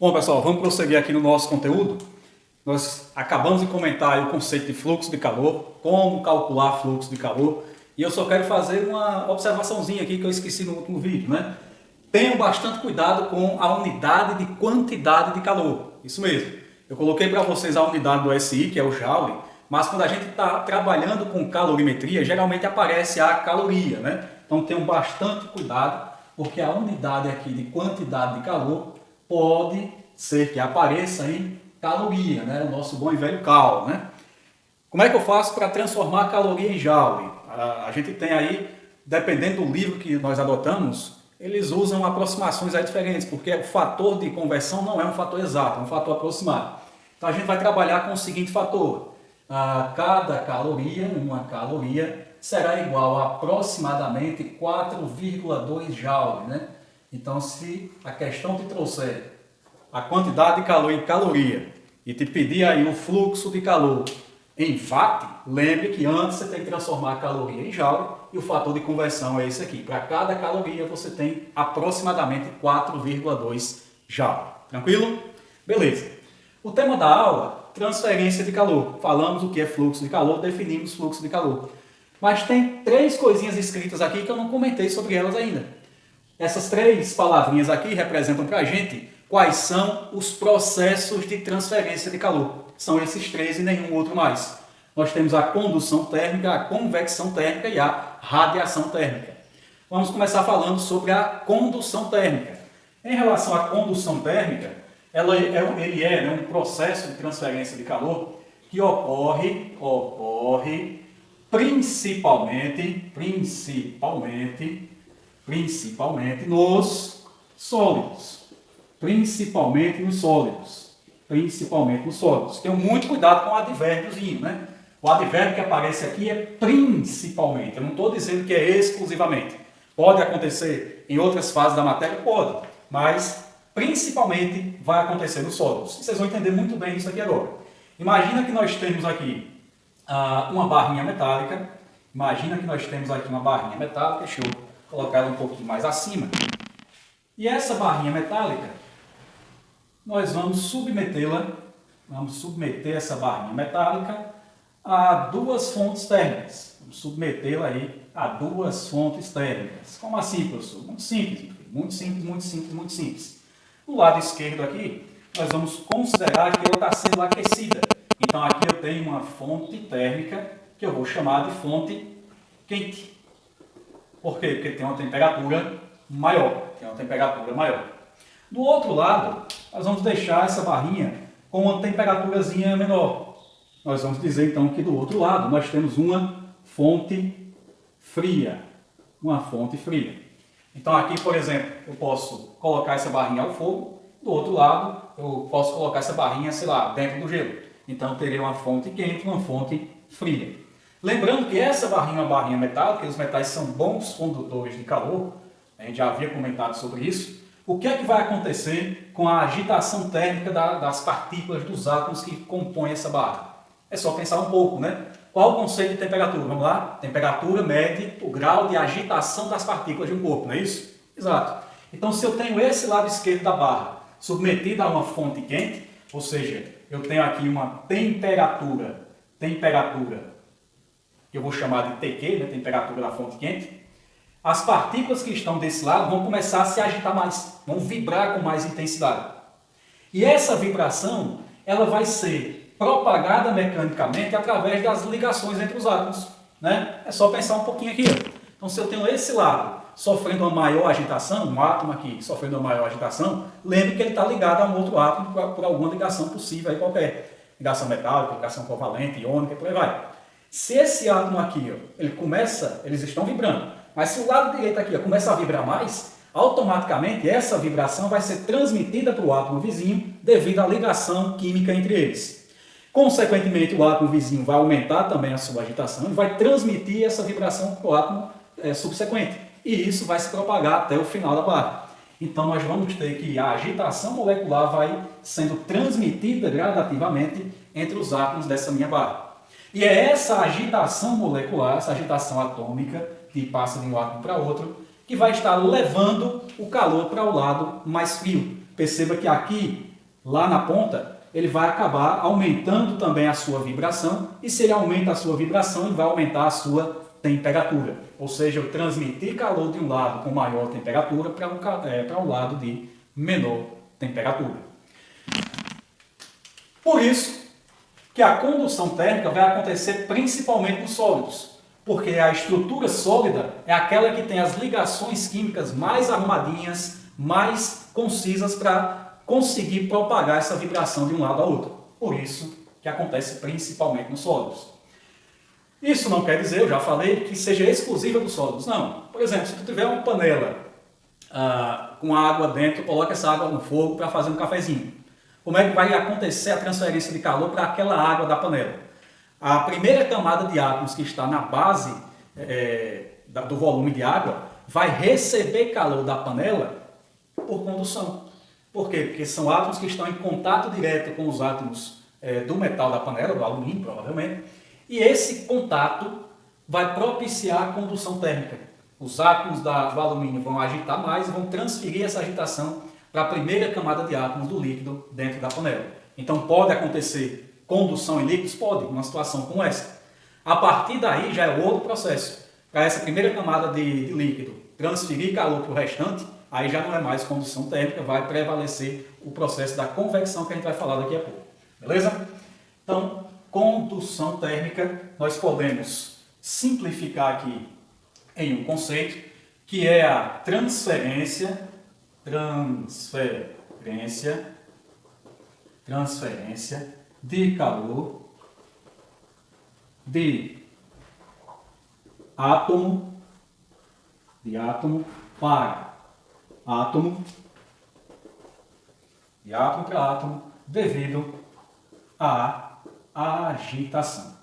Bom, pessoal, vamos prosseguir aqui no nosso conteúdo. Nós acabamos de comentar aí o conceito de fluxo de calor, como calcular fluxo de calor, e eu só quero fazer uma observaçãozinha aqui que eu esqueci no último vídeo, né? Tenham bastante cuidado com a unidade de quantidade de calor. Isso mesmo. Eu coloquei para vocês a unidade do SI, que é o Joule, mas quando a gente está trabalhando com calorimetria, geralmente aparece a caloria, né? Então tenham bastante cuidado, porque a unidade aqui de quantidade de calor pode ser que apareça em caloria, né? O nosso bom e velho cal, né? Como é que eu faço para transformar a caloria em joule? A gente tem aí, dependendo do livro que nós adotamos, eles usam aproximações aí diferentes, porque o fator de conversão não é um fator exato, é um fator aproximado. Então a gente vai trabalhar com o seguinte fator: cada caloria, uma caloria, será igual a aproximadamente 4,2 joule, né? Então, se a questão te trouxer a quantidade de calor em caloria e te pedir aí o fluxo de calor em watt, lembre que antes você tem que transformar a caloria em joule e o fator de conversão é esse aqui. Para cada caloria você tem aproximadamente 4,2 joule. Tranquilo? Beleza. O tema da aula, transferência de calor. Falamos o que é fluxo de calor, definimos fluxo de calor. Mas tem três coisinhas escritas aqui que eu não comentei sobre elas ainda. Essas três palavrinhas aqui representam para a gente quais são os processos de transferência de calor. São esses três e nenhum outro mais. Nós temos a condução térmica, a convecção térmica e a radiação térmica. Vamos começar falando sobre a condução térmica. Em relação à condução térmica, ele é um processo de transferência de calor que ocorre principalmente nos sólidos. Principalmente nos sólidos. Tenham muito cuidado com o advérbiozinho, né? O advérbio que aparece aqui é principalmente. Eu não estou dizendo que é exclusivamente. Pode acontecer em outras fases da matéria? Pode. Mas principalmente vai acontecer nos sólidos. E vocês vão entender muito bem isso aqui agora. Imagina que nós temos aqui uma barrinha metálica. Deixa eu colocar ela um pouquinho mais acima. E essa barrinha metálica, nós vamos submeter essa barrinha metálica a duas fontes térmicas. Vamos submetê-la aí a duas fontes térmicas. Como assim, professor? Muito simples. No lado esquerdo aqui, nós vamos considerar que ela está sendo aquecida. Então aqui eu tenho uma fonte térmica que eu vou chamar de fonte quente. Por quê? Porque tem uma temperatura maior. Do outro lado, nós vamos deixar essa barrinha com uma temperaturazinha menor. Nós vamos dizer então que do outro lado nós temos uma fonte fria. Então aqui, por exemplo, eu posso colocar essa barrinha ao fogo. Do outro lado, eu posso colocar essa barrinha, sei lá, dentro do gelo. Então eu terei uma fonte quente e uma fonte fria. Lembrando que essa barrinha é uma barrinha metálica, e os metais são bons condutores de calor, a gente já havia comentado sobre isso. O que é que vai acontecer com a agitação térmica das partículas dos átomos que compõem essa barra? É só pensar um pouco, né? Qual o conceito de temperatura? Vamos lá? Temperatura mede o grau de agitação das partículas de um corpo, não é isso? Exato. Então, se eu tenho esse lado esquerdo da barra submetido a uma fonte quente, ou seja, eu tenho aqui uma temperatura que eu vou chamar de TQ, né, temperatura da fonte quente, as partículas que estão desse lado vão começar a se agitar mais, vão vibrar com mais intensidade. E essa vibração, ela vai ser propagada mecanicamente através das ligações entre os átomos, né? É só pensar um pouquinho aqui. Então, se eu tenho esse lado sofrendo uma maior agitação, um átomo aqui sofrendo uma maior agitação, lembre que ele está ligado a um outro átomo por alguma ligação possível aí qualquer. Ligação metálica, ligação covalente, iônica e por aí vai. Se esse átomo aqui, eles estão vibrando, mas se o lado direito aqui começa a vibrar mais, automaticamente essa vibração vai ser transmitida para o átomo vizinho devido à ligação química entre eles. Consequentemente, o átomo vizinho vai aumentar também a sua agitação e vai transmitir essa vibração para o átomo subsequente. E isso vai se propagar até o final da barra. Então, nós vamos ter que a agitação molecular vai sendo transmitida gradativamente entre os átomos dessa minha barra. E é essa agitação molecular, essa agitação atômica, que passa de um átomo para outro, que vai estar levando o calor para o lado mais frio. Perceba que aqui lá na ponta, ele vai acabar aumentando também a sua vibração, e se ele aumenta a sua vibração, ele vai aumentar a sua temperatura. Ou seja, eu transmitir calor de um lado com maior temperatura para um lado de menor temperatura. Por isso que a condução térmica vai acontecer principalmente nos sólidos, porque a estrutura sólida é aquela que tem as ligações químicas mais arrumadinhas, mais concisas para conseguir propagar essa vibração de um lado ao outro. Por isso que acontece principalmente nos sólidos. Isso não quer dizer, eu já falei, que seja exclusiva dos sólidos. Não. Por exemplo, se tu tiver uma panela com água dentro, coloca essa água no fogo para fazer um cafezinho. Como é que vai acontecer a transferência de calor para aquela água da panela? A primeira camada de átomos que está na base do volume de água vai receber calor da panela por condução. Por quê? Porque são átomos que estão em contato direto com os átomos do metal da panela, do alumínio provavelmente, e esse contato vai propiciar a condução térmica. Os átomos do alumínio vão agitar mais e vão transferir essa agitação para a primeira camada de átomos do líquido dentro da panela. Então pode acontecer condução em líquidos? Pode, numa situação como essa. A partir daí já é outro processo. Para essa primeira camada de líquido transferir calor para o restante, aí já não é mais condução térmica, vai prevalecer o processo da convecção que a gente vai falar daqui a pouco. Beleza? Então, condução térmica, nós podemos simplificar aqui em um conceito, que é a transferência de calor de átomo para átomo, de átomo para átomo, devido à agitação.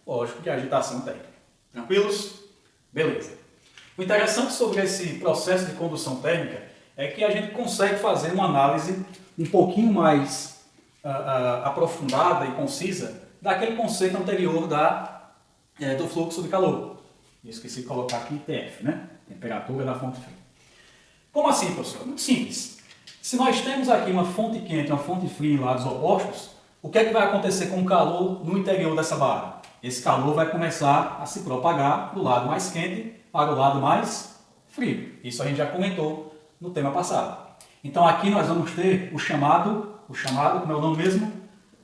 Lógico que a agitação tem. Tranquilos? Beleza. O interessante sobre esse processo de condução térmica é que a gente consegue fazer uma análise um pouquinho mais aprofundada e concisa daquele conceito anterior do fluxo de calor. Eu esqueci de colocar aqui TF, né? Temperatura da fonte fria. Como assim, professor? Muito simples. Se nós temos aqui uma fonte quente e uma fonte fria em lados opostos, o que é que vai acontecer com o calor no interior dessa barra? Esse calor vai começar a se propagar do lado mais quente para o lado mais frio. Isso a gente já comentou no tema passado. Então aqui nós vamos ter o chamado, como é o nome mesmo?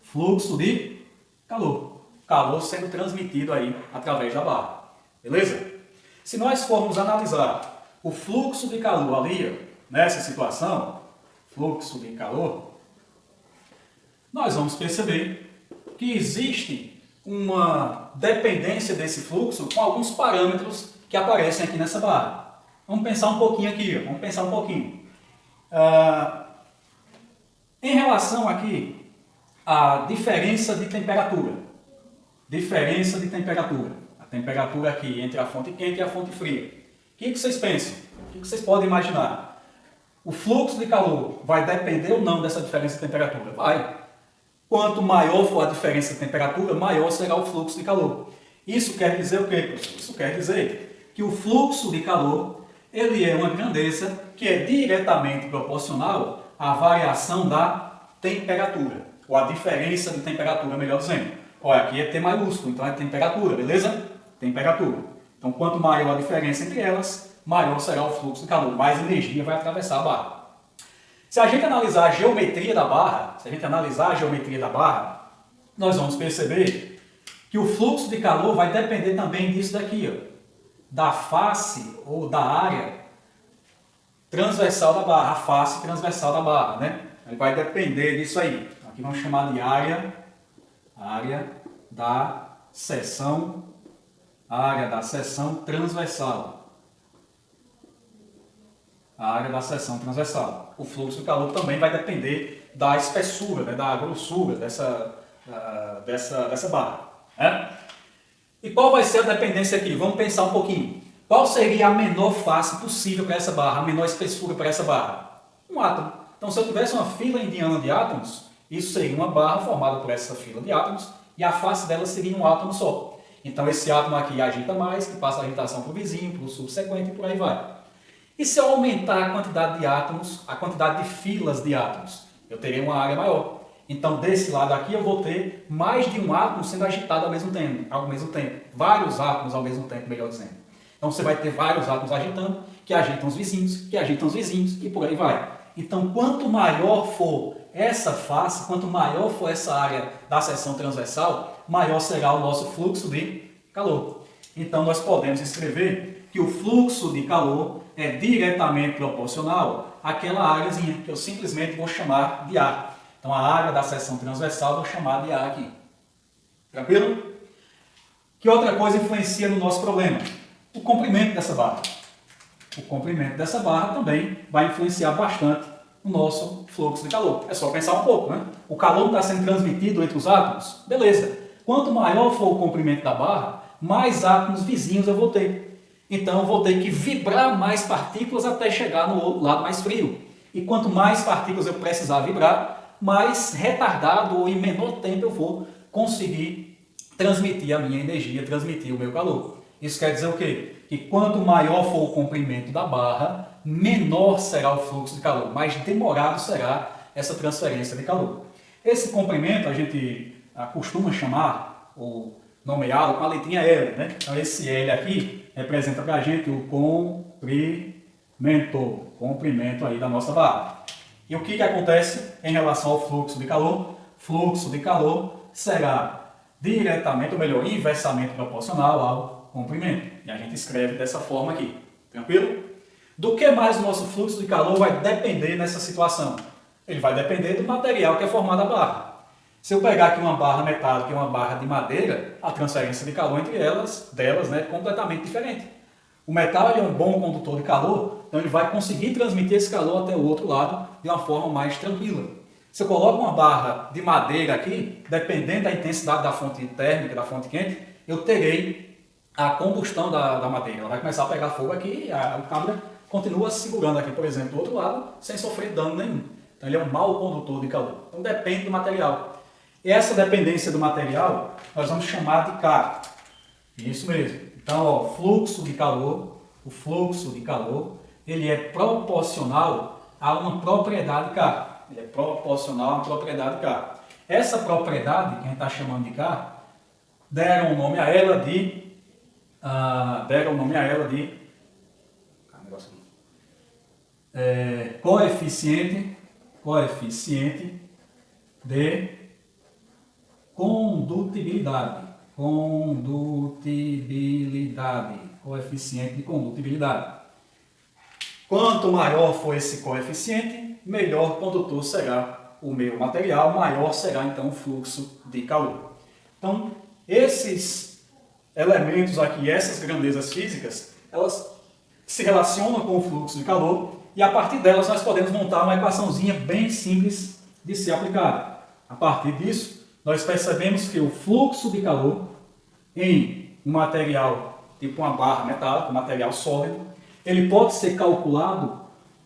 Fluxo de calor. Calor sendo transmitido aí através da barra. Beleza? Se nós formos analisar o fluxo de calor ali, nessa situação, fluxo de calor, nós vamos perceber que existe uma dependência desse fluxo com alguns parâmetros que aparecem aqui nessa barra. Vamos pensar um pouquinho aqui, em relação aqui à diferença de temperatura. A temperatura aqui entre a fonte quente e a fonte fria. O que vocês pensam? O que vocês podem imaginar? O fluxo de calor vai depender ou não dessa diferença de temperatura? Vai. Quanto maior for a diferença de temperatura, maior será o fluxo de calor. Isso quer dizer o quê, professor? Isso quer dizer que o fluxo de calor ele é uma grandeza que é diretamente proporcional à variação da temperatura, ou a diferença de temperatura, melhor dizendo. Olha, aqui é T maiúsculo, então é temperatura, beleza? Temperatura. Então, quanto maior a diferença entre elas, maior será o fluxo de calor, mais energia vai atravessar a barra. Se a gente analisar a geometria da barra, nós vamos perceber que o fluxo de calor vai depender também disso daqui, ó, da face ou da área transversal da barra, a face transversal da barra, né? Ele vai depender disso aí. Aqui vamos chamar de área da seção transversal. A área da seção transversal. O fluxo de calor também vai depender da espessura, né, da grossura dessa barra. Né? E qual vai ser a dependência aqui? Vamos pensar um pouquinho. Qual seria a menor face possível para essa barra, a menor espessura para essa barra? Um átomo. Então, se eu tivesse uma fila indiana de átomos, isso seria uma barra formada por essa fila de átomos e a face dela seria um átomo só. Então, esse átomo aqui agita mais, que passa a agitação para o vizinho, para o subsequente e por aí vai. E se eu aumentar a quantidade de átomos, a quantidade de filas de átomos, eu terei uma área maior. Então, desse lado aqui, eu vou ter mais de um átomo sendo agitado ao mesmo tempo. Vários átomos ao mesmo tempo, melhor dizendo. Então, você vai ter vários átomos agitando, que agitam os vizinhos, que agitam os vizinhos, e por aí vai. Então, quanto maior for essa face, quanto maior for essa área da seção transversal, maior será o nosso fluxo de calor. Então, nós podemos escrever que o fluxo de calor é diretamente proporcional àquela áreazinha, que eu simplesmente vou chamar de A. Então, a área da seção transversal eu vou chamar de A aqui. Tranquilo? Que outra coisa influencia no nosso problema? O comprimento dessa barra. O comprimento dessa barra também vai influenciar bastante no nosso fluxo de calor. É só pensar um pouco, né? O calor está sendo transmitido entre os átomos? Beleza. Quanto maior for o comprimento da barra, mais átomos vizinhos eu vou ter. Então eu vou ter que vibrar mais partículas até chegar no lado mais frio. E quanto mais partículas eu precisar vibrar, mais retardado ou em menor tempo eu vou conseguir transmitir a minha energia, transmitir o meu calor. Isso quer dizer o quê? Que quanto maior for o comprimento da barra, menor será o fluxo de calor, mais demorado será essa transferência de calor. Esse comprimento a gente costuma chamar ou nomeá-lo com a letrinha L, né? Então esse L aqui representa para a gente o comprimento aí da nossa barra. E o que acontece em relação ao fluxo de calor? Fluxo de calor será diretamente, ou melhor, inversamente proporcional ao comprimento. E a gente escreve dessa forma aqui. Tranquilo? Do que mais o nosso fluxo de calor vai depender nessa situação? Ele vai depender do material que é formado a barra. Se eu pegar aqui uma barra metálica e uma barra de madeira, a transferência de calor entre delas é completamente diferente. O metal é um bom condutor de calor, então ele vai conseguir transmitir esse calor até o outro lado de uma forma mais tranquila. Se eu coloco uma barra de madeira aqui, dependendo da intensidade da fonte térmica, da fonte quente, eu terei a combustão da madeira. Ela vai começar a pegar fogo aqui e o câmara continua segurando aqui, por exemplo, do outro lado, sem sofrer dano nenhum. Então ele é um mau condutor de calor. Então depende do material. E essa dependência do material nós vamos chamar de K. Isso mesmo. Então, ó, fluxo de calor, o fluxo de calor, ele é proporcional a uma propriedade K. Ele é proporcional a uma propriedade K. Essa propriedade, que a gente está chamando de K, deram o nome a ela de coeficiente de condutibilidade. Coeficiente de condutibilidade. Quanto maior for esse coeficiente, melhor condutor será o meu material, maior será então o fluxo de calor. Então, esses elementos aqui, essas grandezas físicas, elas se relacionam com o fluxo de calor e a partir delas nós podemos montar uma equaçãozinha bem simples de ser aplicada. A partir disso, nós percebemos que o fluxo de calor em um material tipo uma barra metálica, um material sólido, ele pode ser calculado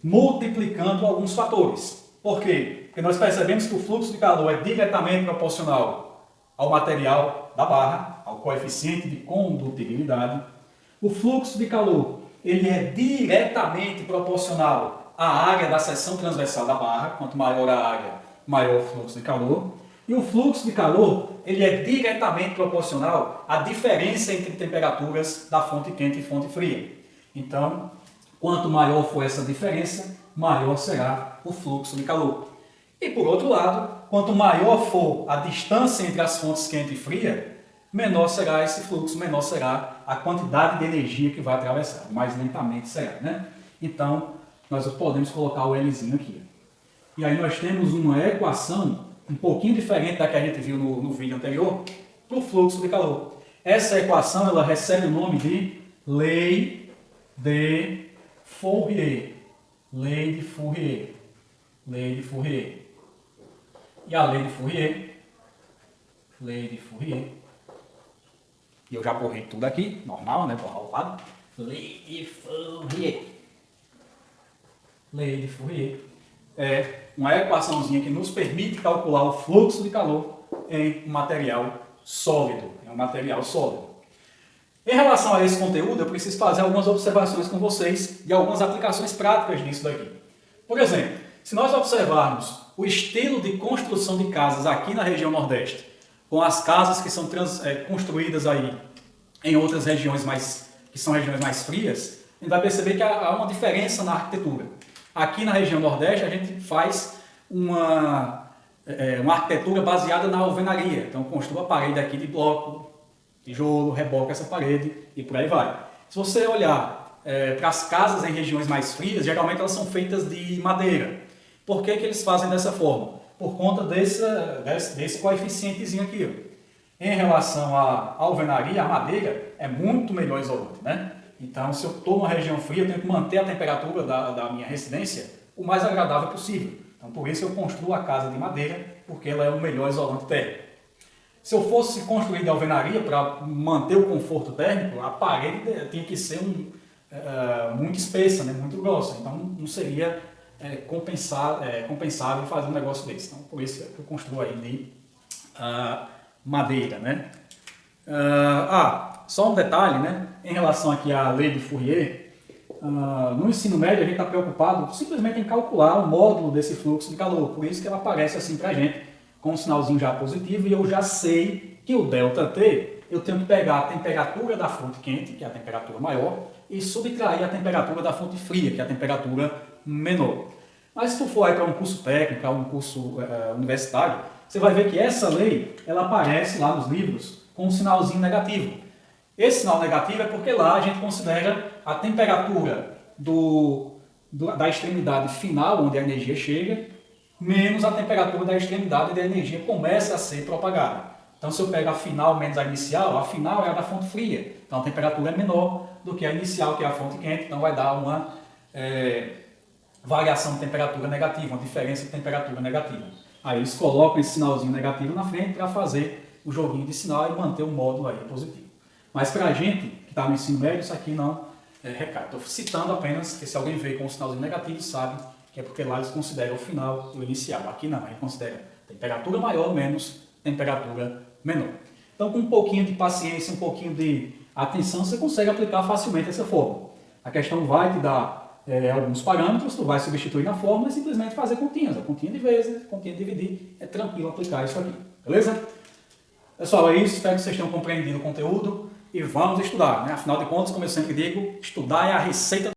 multiplicando alguns fatores. Por quê? Porque nós percebemos que o fluxo de calor é diretamente proporcional ao material da barra, ao coeficiente de condutibilidade. O fluxo de calor ele é diretamente proporcional à área da seção transversal da barra. Quanto maior a área, maior o fluxo de calor. E o fluxo de calor ele é diretamente proporcional à diferença entre temperaturas da fonte quente e fonte fria. Então, quanto maior for essa diferença, maior será o fluxo de calor. E por outro lado, quanto maior for a distância entre as fontes quente e fria, menor será esse fluxo, menor será a quantidade de energia que vai atravessar, mais lentamente será, né? Então, nós podemos colocar o Lzinho aqui. E aí nós temos uma equação um pouquinho diferente da que a gente viu no vídeo anterior, para o fluxo de calor. Essa equação ela recebe o nome de Lei de Fourier. Lei de Fourier. Lei de Fourier. E a Lei de Fourier. Lei de Fourier. E eu já borrei tudo aqui, normal, né? Borrar o lado. Lei de Fourier. Lei de Fourier é uma equaçãozinha que nos permite calcular o fluxo de calor em um material sólido. Em relação a esse conteúdo, eu preciso fazer algumas observações com vocês e algumas aplicações práticas nisso daqui. Por exemplo, se nós observarmos o estilo de construção de casas aqui na região Nordeste, com as casas que são construídas aí em outras regiões que são regiões mais frias, a gente vai perceber que há uma diferença na arquitetura. Aqui na região Nordeste a gente faz uma arquitetura baseada na alvenaria. Então construa a parede aqui de bloco, tijolo, reboca essa parede e por aí vai. Se você olhar para as casas em regiões mais frias, geralmente elas são feitas de madeira. Por que eles fazem dessa forma? Por conta desse coeficientezinho aqui. Ó. Em relação à alvenaria, a madeira é muito melhor isolante, né? Então, se eu estou numa região fria, eu tenho que manter a temperatura da minha residência o mais agradável possível. Então, por isso eu construo a casa de madeira, porque ela é o melhor isolante térmico. Se eu fosse construir de alvenaria para manter o conforto térmico, a parede tinha que ser muito espessa, né? Muito grossa. Então, não seria compensável fazer um negócio desse. Então, por isso que eu construo aí de madeira, né? Só um detalhe, né? Em relação aqui à lei de Fourier, no ensino médio a gente está preocupado simplesmente em calcular o módulo desse fluxo de calor. Por isso que ela aparece assim para a gente, com um sinalzinho já positivo, e eu já sei que o ΔT, eu tenho que pegar a temperatura da fonte quente, que é a temperatura maior, e subtrair a temperatura da fonte fria, que é a temperatura menor. Mas se tu for aí para um curso técnico, um curso universitário, você vai ver que essa lei, ela aparece lá nos livros com um sinalzinho negativo. Esse sinal negativo é porque lá a gente considera a temperatura da extremidade final, onde a energia chega, menos a temperatura da extremidade onde a energia começa a ser propagada. Então, se eu pego a final menos a final é a da fonte fria. Então, a temperatura é menor do que a inicial, que é a fonte quente. Então, vai dar uma variação de temperatura negativa, uma diferença de temperatura negativa. Aí eles colocam esse sinalzinho negativo na frente para fazer o joguinho de sinal e manter o módulo aí positivo. Mas para a gente que está no ensino médio, isso aqui não recai. Estou citando apenas que se alguém veio com um sinalzinho negativo, sabe que é porque lá eles consideram o final o inicial. Aqui não, a gente considera temperatura maior menos temperatura menor. Então, com um pouquinho de paciência, um pouquinho de atenção, você consegue aplicar facilmente essa fórmula. A questão vai te dar alguns parâmetros, tu vai substituir na fórmula e simplesmente fazer continhas. A continha de vezes, continha de dividir, é tranquilo aplicar isso aqui. Beleza? Pessoal, é isso. Espero que vocês tenham compreendido o conteúdo e vamos estudar, né? Afinal de contas, como eu sempre digo, estudar é a receita